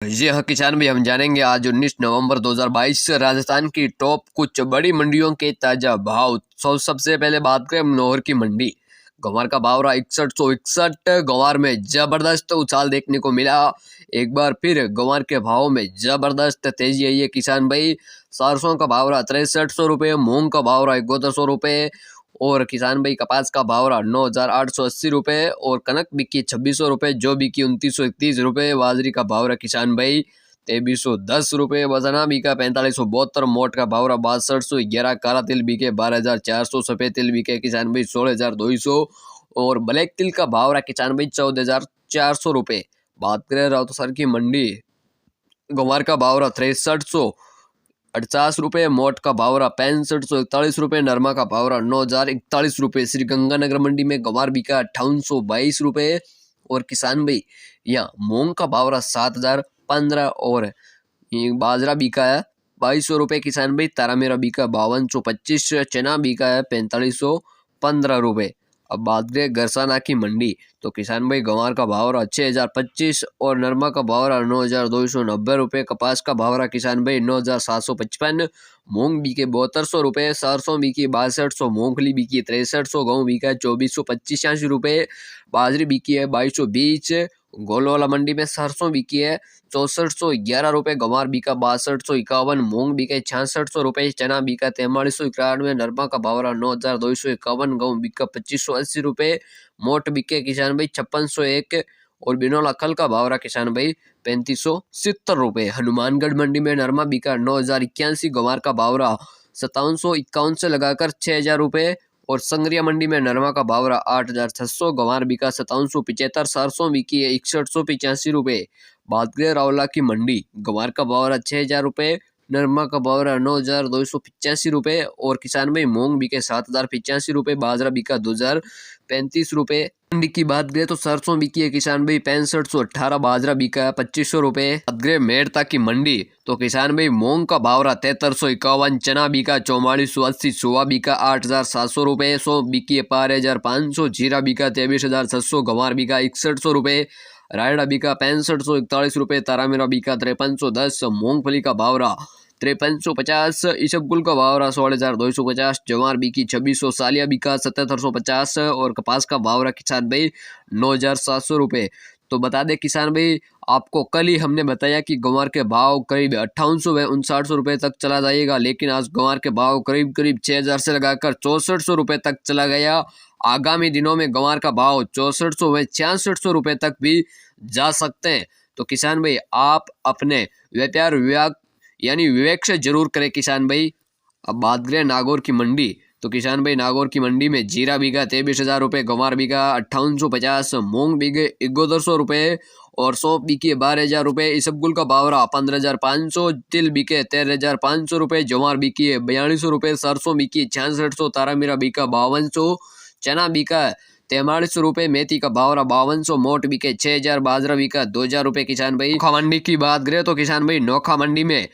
जी हाँ किसान भाई, हम जानेंगे आज 19 नवंबर 2022 से राजस्थान की टॉप कुछ बड़ी मंडियों के ताजा भाव। सबसे पहले बात करें मनोहर की मंडी। गंवार का भाव रहा 6161। गंवार में जबरदस्त उछाल देखने को मिला। एक बार फिर गंवार के भाव में जबरदस्त तेजी आई है किसान भाई। सरसों का भाव रहा 6300 रुपये, मूंग का भाव रहा 7100 रुपये और किसान भाई कपास का भाव रहा 9880 रुपये और कनक बिकी 2600 रुपये, जो बिकी 2931 रुपये। बाजरी का भाव रहा किसान भाई 2310 रुपये, वजना बिका 4572, मोट का भाव रहा 6211, काला तिल बिके 12400, सफेद तिल बिके किसान भाई 16200 और ब्लैक तिल का भाव रहा किसान भाई 14400 रुपये। बात करें राउतसर की मंडी, गंवार का भाव रहा 6350 रुपये, मोट का भाव रहा 6541 रुपये, नरमा का भाव रहा 9041 रुपये। श्री गंगानगर मंडी में गंवार बिका 5822 रुपये और किसान भाई यहाँ मूंग का भाव रहा 7015 और बाजरा बिका है 2200 रुपये किसान भाई। तारा मेरा बिका 5225, चना बिका है 4515 रुपये। अब बात करें गरसाना की मंडी, तो किसान भाई गंवार का भाव रहा 6025 और नरमा का भाव रहा 9290 रुपये, कपास का भाव रहा किसान भाई 9755, मूंग बिके 7200 रुपये, सरसों बिकी 6200, मूंगफली बिकी 6300, गेहूँ बिका 2425 रुपये, बाजरी बिकी है 2220। गोलवाला मंडी में सरसों बिकी है 6411 रुपये, गंवार बिका 6251, मूंग बिके 6600 रुपये, चना बिका 4391, नरमा का भाव रहा 9251, गेहूँ बिका 2580 रुपये, मोट बिके किसान भाई 5601 और बिनौला खल का भाव रहा किसान भाई 3570 रुपये। हनुमानगढ़ मंडी में नरमा बिका 9081, गंवार का भाव रहा 5751 से लगाकर 6000 रुपये और संगरिया मंडी में नरमा का भाव रहा 8600, गंवार बिका 5775, सरसों बिकी है 6185 रुपये। बात करें रावला की मंडी, गंवार का भाव रहा 6000 रुपये, नरमा का भाव रहा 9285 रुपये और किसान भाई मूंग बिके 7085 रुपये, बाजरा बिका 2035 रुपये। मंडी की बात करें तो सरसों बिकी है किसान भाई 6518, बाजरा बिका है 2500 रुपये। बात करें मेड़ता की मंडी, तो किसान भाई मूंग का भाव रहा 7351, चना बिका 4480, सोया बिका 8700 रुपये, सौ बिकी है 12500, जीरा बिका 23600, गंवार बिका 6100 रुपये, रायडा बिका 6541 रुपये, तारामीरा बिका 5310, मूंगफली का भाव रहा 5350, ईसबगुल का भाव रहा 16250, जवार बिकी 2600, सालिया बिका 7750 और कपास का भाव रहा किसान भाई 9700 रुपये। तो बता दें किसान भाई, आपको कल ही हमने बताया कि गंवार के भाव करीब 5800 व 5900 रुपये तक चला जाएगा, लेकिन आज गंवार के भाव करीब 6000 से लगाकर 6400 रुपये तक चला गया। आगामी दिनों में गंवार का भाव 6400 व 6600 रुपये तक भी जा सकते हैं। तो किसान भाई आप अपने व्यापार विभाग यानी विवेक से जरूर करें किसान भाई। अब बात करें नागौर की मंडी, तो किसान भाई नागौर की मंडी में जीरा बिका 23000 रुपये, गंवार बिका 5850, मूंग बिके 7100 रुपये और सौंफ बिकी 12000 रुपये, इसबगुल का भाव रहा 15500, तिल बिके 13500 रुपये, जवार बिकी है 4200 रुपये, सरसों बिकी 6600, तारामीरा बिका 5200, चना बिका 43 रुपये, मेथी का भाव रहा 5200, मोट बिके 6000, बाजरा बिका 2000 रुपये। किसान भाई नोखा मंडी की बात करें तो किसान भाई नोखा मंडी में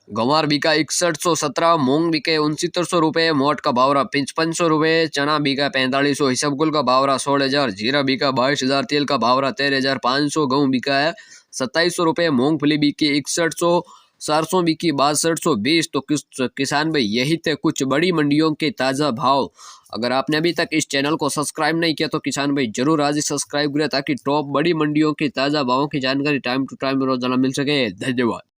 गंवार बिका 6117, मूंग बिके 6900 रुपये, मोट का भाव रहा 5500 रुपये, चना बिका 4500, इसबगुल का भाव रहा 16000, जीरा बिका 22000, तेल का भाव रहा 13500, गेहूँ बिका है 2700 रुपये, मूंगफली बिकी 6100, सरसों बिकी 6220। तो किसान भाई यही थे कुछ बड़ी मंडियों के ताज़ा भाव। अगर आपने अभी तक इस चैनल को सब्सक्राइब नहीं किया तो किसान भाई जरूर आज ही सब्सक्राइब करें, ताकि टॉप बड़ी मंडियों के ताज़ा भावों की जानकारी टाइम टू टाइम रोजाना मिल सके। धन्यवाद।